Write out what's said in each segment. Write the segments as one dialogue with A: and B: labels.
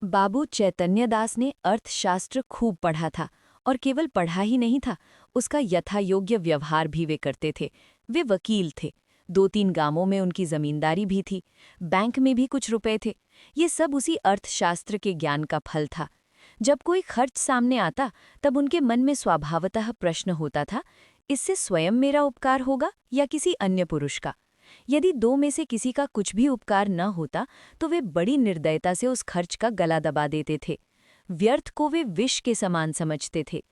A: बाबू चैतन्यदास ने अर्थशास्त्र खूब पढ़ा था और केवल पढ़ा ही नहीं था, उसका यथायोग्य व्यवहार भी वे करते थे। वे वकील थे, 2-3 गांवों में उनकी जमींदारी भी थी, बैंक में भी कुछ रुपए थे। ये सब उसी अर्थशास्त्र के ज्ञान का फल था। जब कोई खर्च सामने आता तब उनके मन में स्वभावतः प्रश्न होता था, इससे स्वयं मेरा उपकार होगा या किसी अन्य पुरुष का। यदि दो में से किसी का कुछ भी उपकार न होता तो वे बड़ी निर्दयता से उस खर्च का गला दबा देते थे। व्यर्थ को वे विष के समान समझते थे।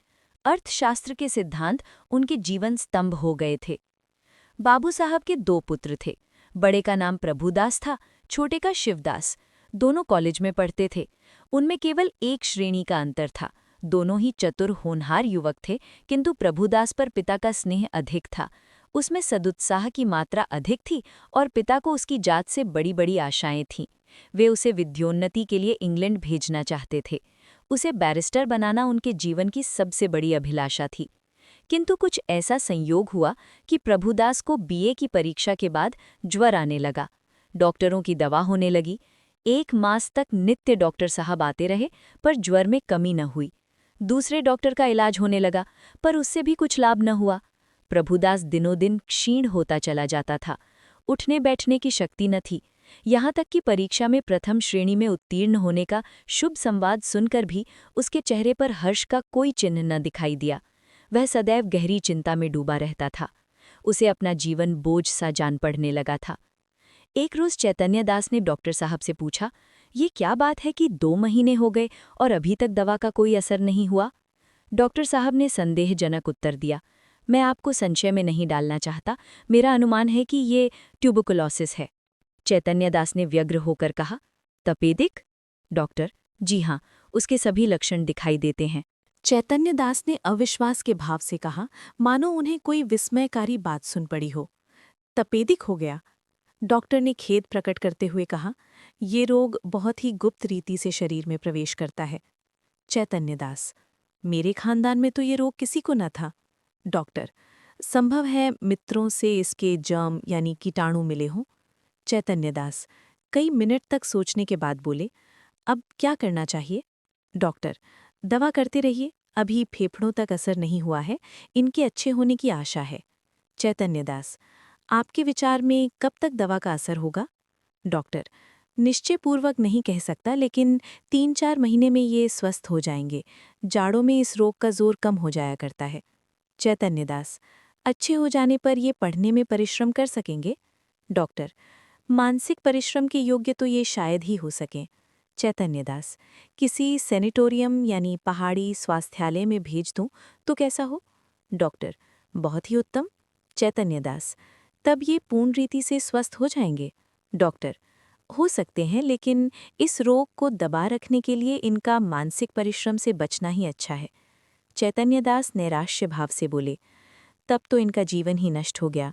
A: अर्थशास्त्र के सिद्धांत उनके जीवन स्तंभ हो गए थे। बाबू साहब के 2 पुत्र थे। बड़े का नाम प्रभुदास था, छोटे का शिवदास। दोनों कॉलेज में पढ़ते थे। उनमें केवल एक श्रेणी का अंतर था। दोनों ही चतुर होनहार युवक थे, किंतु प्रभुदास पर पिता का स्नेह अधिक था। उसमें सदुत्साह की मात्रा अधिक थी और पिता को उसकी जात से बड़ी बड़ी आशाएं थीं। वे उसे विद्योन्नति के लिए इंग्लैंड भेजना चाहते थे। उसे बैरिस्टर बनाना उनके जीवन की सबसे बड़ी अभिलाषा थी। किंतु कुछ ऐसा संयोग हुआ कि प्रभुदास को बीए की परीक्षा के बाद ज्वर आने लगा। डॉक्टरों की दवा होने लगी। 1 मास तक नित्य डॉक्टर साहब आते रहे, पर ज्वर में कमी न हुई। दूसरे डॉक्टर का इलाज होने लगा, पर उससे भी कुछ लाभ न हुआ। प्रभुदास दिनों दिन क्षीण होता चला जाता था। उठने बैठने की शक्ति न थी। यहाँ तक कि परीक्षा में प्रथम श्रेणी में उत्तीर्ण होने का शुभ संवाद सुनकर भी उसके चेहरे पर हर्ष का कोई चिन्ह न दिखाई दिया। वह सदैव गहरी चिंता में डूबा रहता था। उसे अपना जीवन बोझ सा जान पड़ने लगा था। एक रोज चैतन्यदास ने डॉक्टर साहब से पूछा, ये क्या बात है कि 2 महीने हो गए और अभी तक दवा का कोई असर नहीं हुआ? डॉक्टर साहब ने संदेहजनक उत्तर दिया, मैं आपको संशय में नहीं डालना चाहता, मेरा अनुमान है कि ये ट्यूबरकुलोसिस है। चैतन्यदास ने व्यग्र होकर कहा, तपेदिक? डॉक्टर, जी हाँ, उसके सभी लक्षण दिखाई देते हैं।
B: चैतन्यदास ने अविश्वास के भाव से कहा, मानो उन्हें कोई विस्मयकारी बात सुन पड़ी हो। तपेदिक हो गया? डॉक्टर ने खेद प्रकट करते हुए कहा, ये रोग बहुत ही गुप्त रीति से शरीर में प्रवेश करता है। चैतन्यदास, मेरे खानदान में तो ये रोग किसी को न था। डॉक्टर, संभव है मित्रों से इसके जर्म यानी कीटाणु मिले हों। चैतन्यदास कई मिनट तक सोचने के बाद बोले, अब क्या करना चाहिए? डॉक्टर, दवा करते रहिए, अभी फेफड़ों तक असर नहीं हुआ है, इनके अच्छे होने की आशा है। चैतन्यदास, आपके विचार में कब तक दवा का असर होगा? डॉक्टर, निश्चयपूर्वक नहीं कह सकता, लेकिन 3-4 महीने में ये स्वस्थ हो जाएंगे। जाड़ों में इस रोग का जोर कम हो जाया करता है। चैतन्यदास, अच्छे हो जाने पर ये पढ़ने में परिश्रम कर सकेंगे? डॉक्टर, मानसिक परिश्रम के योग्य तो ये शायद ही हो सकें। चैतन्यदास, किसी सेनेटोरियम यानी पहाड़ी स्वास्थ्यालय में भेज दूं तो कैसा हो? डॉक्टर, बहुत ही उत्तम। चैतन्यदास, तब ये पूर्ण रीति से स्वस्थ हो जाएंगे? डॉक्टर, हो सकते हैं, लेकिन इस रोग को दबा रखने के लिए इनका मानसिक परिश्रम से बचना ही अच्छा है। चैतन्यदास नैराश्य भाव से बोले, तब तो इनका जीवन ही नष्ट हो गया।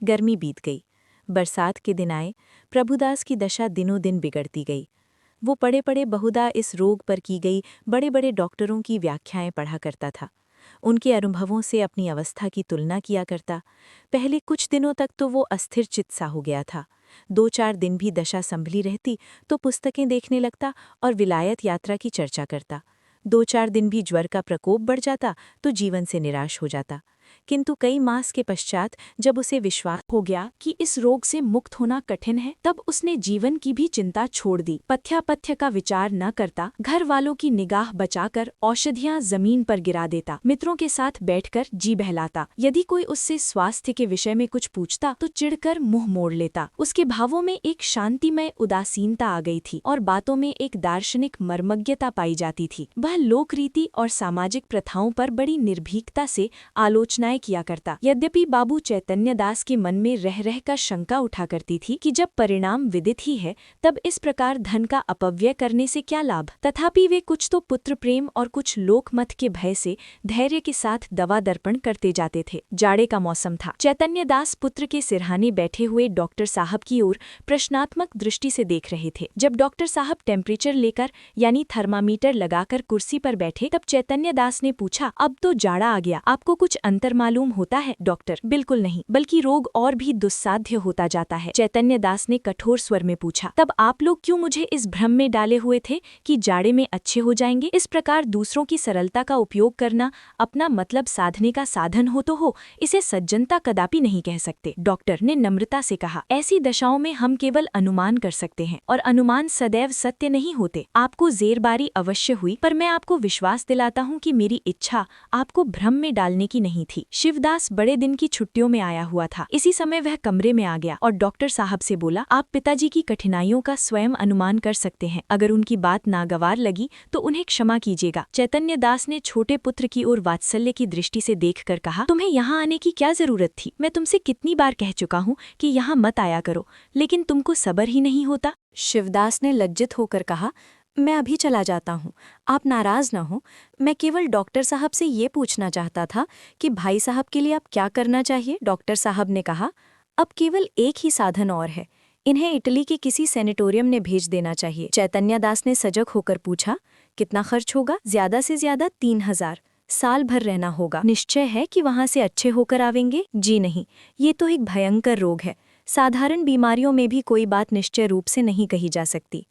B: गर्मी बीत गई, बरसात के दिन आए। प्रभुदास की दशा दिनों दिन बिगड़ती गई। वो पड़े पड़े बहुधा इस रोग पर की गई बड़े बड़े डॉक्टरों की व्याख्याएं पढ़ा करता था। उनके अनुभवों से अपनी अवस्था की तुलना किया करता। पहले कुछ दिनों तक तो वो अस्थिर चित्त सा हो गया था। 2-4 दिन भी दशा संभली रहती तो पुस्तकें देखने लगता और विलायत यात्रा की चर्चा करता। 2-4 दिन भी ज्वर का प्रकोप बढ़ जाता तो जीवन से निराश हो जाता। किंतु कई मास के पश्चात जब उसे विश्वास हो गया कि इस रोग से मुक्त होना कठिन है, तब उसने जीवन की भी चिंता छोड़ दी। पथ्यापथ्य का विचार न करता, घर वालों की निगाह बचाकर औषधियां जमीन पर गिरा देता, मित्रों के साथ बैठकर जी बहलाता। यदि कोई उससे स्वास्थ्य के विषय में कुछ पूछता तो चिढ़कर मुंह मोड़ लेता। उसके भावों में एक शांतिमय उदासीनता आ गई थी और बातों में एक दार्शनिक मर्मज्ञता पाई जाती थी। वह लोकरीति और सामाजिक प्रथाओं पर बड़ी निर्भीकता से आलोचनाएं किया करता। यद्यपि बाबू चैतन्यदास के मन में रह रह कर शंका उठा करती थी कि जब परिणाम विदित ही है, तब इस प्रकार धन का अपव्यय करने से क्या लाभ। तथापि वे कुछ तो पुत्र प्रेम और कुछ लोकमत के भय से धैर्य के साथ दवा दर्पण करते जाते थे। जाड़े का मौसम था। चैतन्यदास पुत्र के सिरहाने बैठे हुए डॉक्टर साहब की ओर प्रश्नात्मक दृष्टि से देख रहे थे। जब डॉक्टर साहब टेम्परेचर लेकर यानी थर्मामीटर लगाकर कुर्सी पर बैठे, तब चैतन्यदास ने पूछा, अब तो जाड़ा आ गया, आपको कुछ अंतर्माली मालूम होता है डॉक्टर। बिल्कुल नहीं, बल्कि रोग और भी दुस्साध्य होता जाता है। चैतन्य दास ने कठोर स्वर में पूछा, तब आप लोग क्यों मुझे इस भ्रम में डाले हुए थे कि जाड़े में अच्छे हो जाएंगे? इस प्रकार दूसरों की सरलता का उपयोग करना अपना मतलब साधने का साधन हो तो हो, इसे सज्जनता कदापि नहीं कह सकते। डॉक्टर ने नम्रता से कहा, ऐसी दशाओं में हम केवल अनुमान कर सकते हैं और अनुमान सदैव सत्य नहीं होते। आपको जेरबारी अवश्य हुई, पर मैं आपको विश्वास दिलाता हूँ कि मेरी इच्छा आपको भ्रम में डालने की नहीं थी। शिवदास बड़े दिन की छुट्टियों में आया हुआ था। इसी समय वह कमरे में आ गया और डॉक्टर साहब से बोला, आप पिताजी की कठिनाइयों का स्वयं अनुमान कर सकते हैं। अगर उनकी बात नागवार लगी तो उन्हें क्षमा कीजिएगा। चैतन्य दास ने छोटे पुत्र की ओर वात्सल्य की दृष्टि से देखकर कहा, तुम्हें यहाँ आने की क्या जरूरत थी? मैं तुमसे कितनी बार कह चुका हूँ कि यहाँ मत आया करो, लेकिन तुमको सब्र ही नहीं होता। शिवदास ने लज्जित होकर कहा, मैं अभी चला जाता हूँ, आप नाराज ना हो। मैं केवल डॉक्टर साहब से ये पूछना चाहता था कि भाई साहब के लिए अब क्या करना चाहिए। डॉक्टर साहब ने कहा, अब केवल एक ही साधन और है, इन्हें इटली के किसी सैनिटोरियम में भेज देना चाहिए। चैतन्य दास ने सजग होकर पूछा, कितना खर्च होगा? ज्यादा से ज्यादा 3000। साल भर रहना होगा। निश्चय है कि वहाँ से अच्छे होकर आवेंगे? जी नहीं, ये तो एक भयंकर रोग है। साधारण बीमारियों में भी कोई बात निश्चय रूप से नहीं कही जा सकती।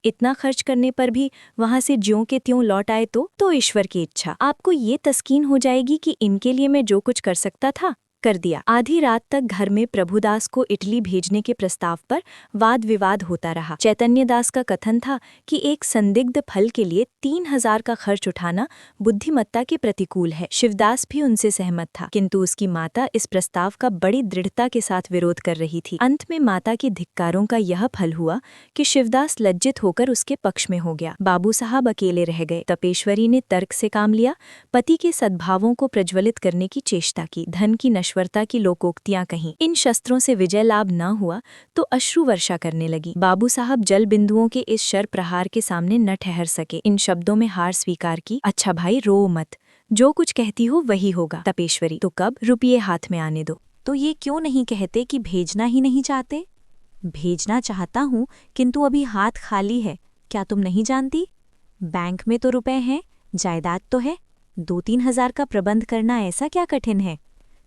B: इतना खर्च करने पर भी वहाँ से ज्यों के त्यों लौट आए तो ईश्वर की इच्छा। आपको ये तस्कीन हो जाएगी कि इनके लिए मैं जो कुछ कर सकता था कर दिया। आधी रात तक घर में प्रभुदास को इटली भेजने के प्रस्ताव पर वाद विवाद होता रहा। चैतन्य दास का कथन था कि एक संदिग्ध फल के लिए 3000 का खर्च उठाना बुद्धिमत्ता के प्रतिकूल है। शिवदास भी उनसे सहमत था, किंतु उसकी माता इस प्रस्ताव का बड़ी दृढ़ता के साथ विरोध कर रही थी। अंत में माता के धिक्कारों का यह फल हुआ कि शिवदास लज्जित होकर उसके पक्ष में हो गया। बाबू साहब अकेले रह गए। तपेश्वरी ने तर्क से काम लिया, पति के सद्भावों को प्रज्वलित करने की चेष्टा की, धन की नश्वरता की लोकोक्तियां कहीं। इन शस्त्रों से विजय लाभ न हुआ तो अश्रु वर्षा करने लगी। बाबू साहब जल बिंदुओं के इस शर प्रहार के सामने न ठहर सके। इन शब्दों में हार स्वीकार की, अच्छा भाई रो मत, जो कुछ कहती हो वही होगा। तपेश्वरी, तो कब? रुपये हाथ में आने दो। तो ये क्यों नहीं कहते कि भेजना ही नहीं चाहते? भेजना चाहता हूँ, किंतु अभी हाथ खाली है। क्या तुम नहीं जानती? बैंक में तो रुपए हैं, जायदाद तो है, 2-3 हजार का प्रबंध करना ऐसा क्या कठिन है?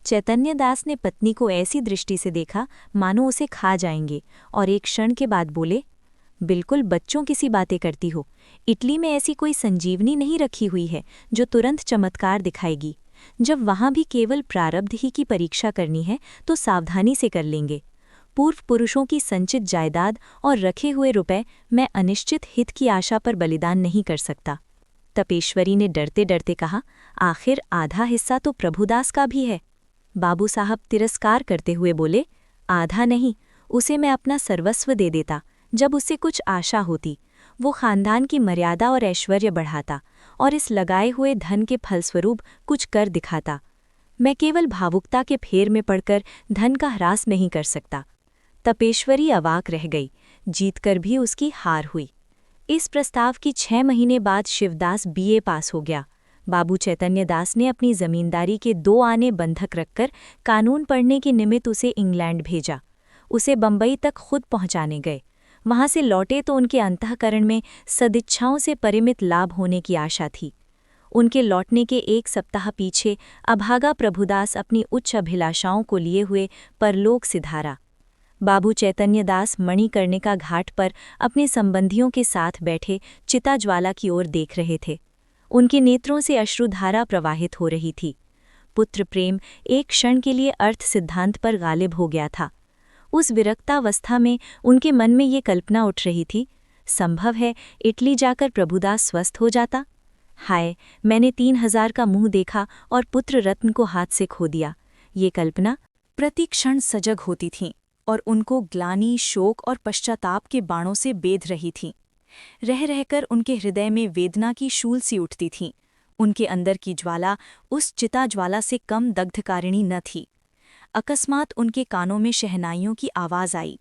B: चैतन्य दास ने पत्नी को ऐसी दृष्टि से देखा मानो उसे खा जाएंगे, और एक क्षण के बाद बोले, बिल्कुल बच्चों की सी बातें करती हो। इटली में ऐसी कोई संजीवनी नहीं रखी हुई है जो तुरंत चमत्कार दिखाएगी। जब वहां भी केवल प्रारब्ध ही की परीक्षा करनी है तो सावधानी से कर लेंगे। पूर्व पुरुषों की संचित जायदाद और रखे हुए रुपए मैं अनिश्चित हित की आशा पर बलिदान नहीं कर सकता। तपेश्वरी ने डरते डरते कहा, आखिर आधा हिस्सा तो प्रभुदास का भी है। बाबू साहब तिरस्कार करते हुए बोले, आधा नहीं, उसे मैं अपना सर्वस्व दे देता। जब उससे कुछ आशा होती, वो खानदान की मर्यादा और ऐश्वर्य बढ़ाता और इस लगाए हुए धन के फलस्वरूप कुछ कर दिखाता। मैं केवल भावुकता के फेर में पड़कर धन का ह्रास नहीं कर सकता। तपेश्वरी अवाक रह गई, जीतकर भी उसकी हार हुई। इस प्रस्ताव की 6 महीने बाद शिवदास बीए पास हो गया। बाबू चैतन्य दास ने अपनी जमींदारी के 2 आने बंधक रखकर कानून पढ़ने के निमित्त उसे इंग्लैंड भेजा। उसे बंबई तक खुद पहुंचाने गए। वहां से लौटे तो उनके अंतःकरण में सदिच्छाओं से परिमित लाभ होने की आशा थी। उनके लौटने के 1 सप्ताह पीछे अभागा प्रभुदास अपनी उच्च अभिलाषाओं को लिए हुए परलोक सिधारा। बाबू चैतन्य दास मणिकर्णिका घाट पर अपने संबंधियों के साथ बैठे चिता ज्वाला की ओर देख रहे थे। उनके नेत्रों से अश्रुधारा प्रवाहित हो रही थी। पुत्र प्रेम एक क्षण के लिए अर्थ सिद्धांत पर गालिब हो गया था। उस विरक्तावस्था में उनके मन में ये कल्पना उठ रही थी, संभव है इटली जाकर प्रभुदास स्वस्थ हो जाता। हाय, मैंने 3000 का मुंह देखा और पुत्र रत्न को हाथ से खो दिया। ये कल्पना प्रतिक्षण सजग होती थीं और उनको ग्लानि, शोक और पश्चाताप के बाणों से बेध रही थीं। रह रहकर उनके हृदय में वेदना की शूल सी उठती थी। उनके अंदर की ज्वाला उस चिता ज्वाला से कम दग्धकारिणी न थी। अकस्मात उनके कानों में शहनाइयों की आवाज आई।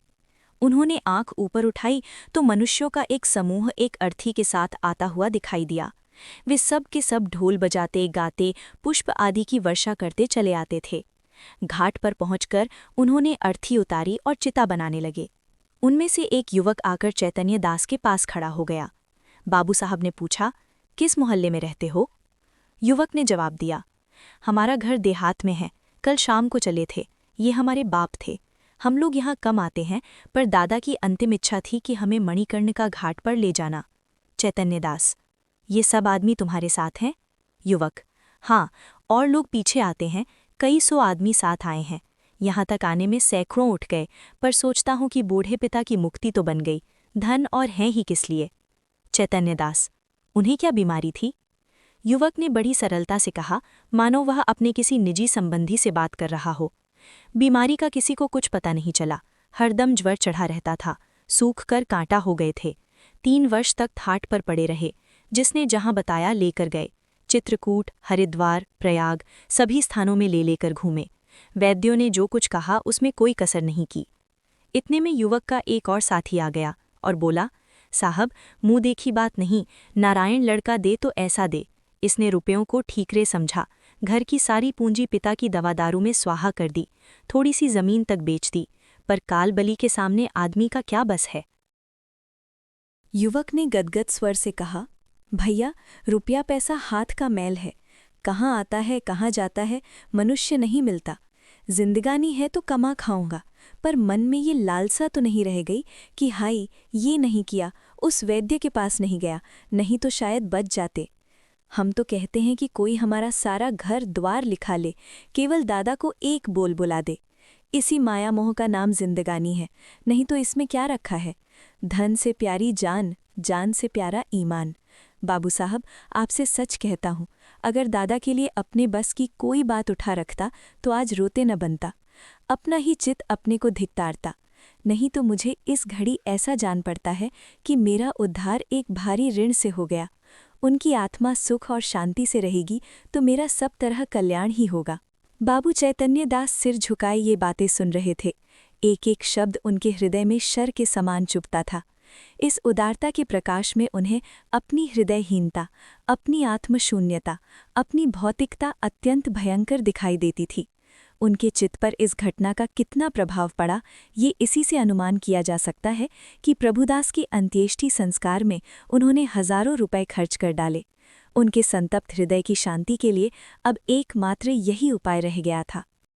B: उन्होंने आंख ऊपर उठाई तो मनुष्यों का एक समूह एक अर्थी के साथ आता हुआ दिखाई दिया। वे सब के सब ढोल बजाते, गाते, पुष्प आदि की वर्षा करते चले आते थे। घाट पर पहुंचकर उन्होंने अर्थी उतारी और चिता बनाने लगे। उनमें से एक युवक आकर चैतन्य दास के पास खड़ा हो गया। बाबू साहब ने पूछा, किस मोहल्ले में रहते हो? युवक ने जवाब दिया, हमारा घर देहात में है, कल शाम को चले थे। ये हमारे बाप थे। हम लोग यहाँ कम आते हैं, पर दादा की अंतिम इच्छा थी कि हमें मणिकर्णिका घाट पर ले जाना। चैतन्य दास: ये सब आदमी तुम्हारे साथ हैं? युवक: हाँ, और लोग पीछे आते हैं, कई सौ आदमी साथ आए हैं। यहाँ तक आने में सैकड़ों उठ गए, पर सोचता हूँ कि बूढ़े पिता की मुक्ति तो बन गई, धन और हैं ही किस लिए। चैतन्य दास: उन्हें क्या बीमारी थी? युवक ने बड़ी सरलता से कहा, मानो वह अपने किसी निजी संबंधी से बात कर रहा हो। बीमारी का किसी को कुछ पता नहीं चला, हरदम ज्वर चढ़ा रहता था, सूख कर कांटा हो गए थे। 3 वर्ष तक थाट पर पड़े रहे, जिसने जहां बताया लेकर गए। चित्रकूट, हरिद्वार, प्रयाग सभी स्थानों में ले लेकर घूमे। वैद्यों ने जो कुछ कहा उसमें कोई कसर नहीं की। इतने में युवक का एक और साथी आ गया और बोला, साहब, मुंह देखी बात नहीं, नारायण लड़का दे तो ऐसा दे। इसने रुपयों को ठीकरे समझा, घर की सारी पूंजी पिता की दवा दारू में स्वाहा कर दी, थोड़ी सी जमीन तक बेच दी, पर काल बली के सामने आदमी का क्या बस है।
A: युवक ने गदगद स्वर से कहा, भैया, रुपया पैसा हाथ का मैल है, कहाँ आता है कहाँ जाता है, मनुष्य नहीं मिलता। जिंदगानी है तो कमा खाऊंगा, पर मन में ये लालसा तो नहीं रह गई कि हाय, ये नहीं किया, उस वैद्य के पास नहीं गया, नहीं तो शायद बच जाते। हम तो कहते हैं कि कोई हमारा सारा घर द्वार लिखा ले, केवल दादा को एक बोल बुला दे। इसी माया मोह का नाम जिंदगानी है, नहीं तो इसमें क्या रखा है? धन से प्यारी जान, जान से प्यारा ईमान। बाबू साहब, आपसे सच कहता हूँ, अगर दादा के लिए अपने बस की कोई बात उठा रखता तो आज रोते न बनता, अपना ही चित अपने को धिक्कारता। नहीं तो मुझे इस घड़ी ऐसा जान पड़ता है कि मेरा उद्धार एक भारी ऋण से हो गया। उनकी आत्मा सुख और शांति से रहेगी तो मेरा सब तरह कल्याण ही होगा। बाबू चैतन्य दास सिर झुकाए ये बातें सुन रहे थे। एक एक शब्द उनके हृदय में शर के समान चुभता था। इस उदारता के प्रकाश में उन्हें अपनी हृदयहीनता, अपनी आत्मशून्यता, अपनी भौतिकता अत्यंत भयंकर दिखाई देती थी। उनके चित्त पर इस घटना का कितना प्रभाव पड़ा, ये इसी से अनुमान किया जा सकता है कि प्रभुदास की अंत्येष्टि संस्कार में उन्होंने हजारों रुपए खर्च कर डाले। उनके संतप्त हृदय की शांति के लिए अब एकमात्र यही उपाय रह गया था।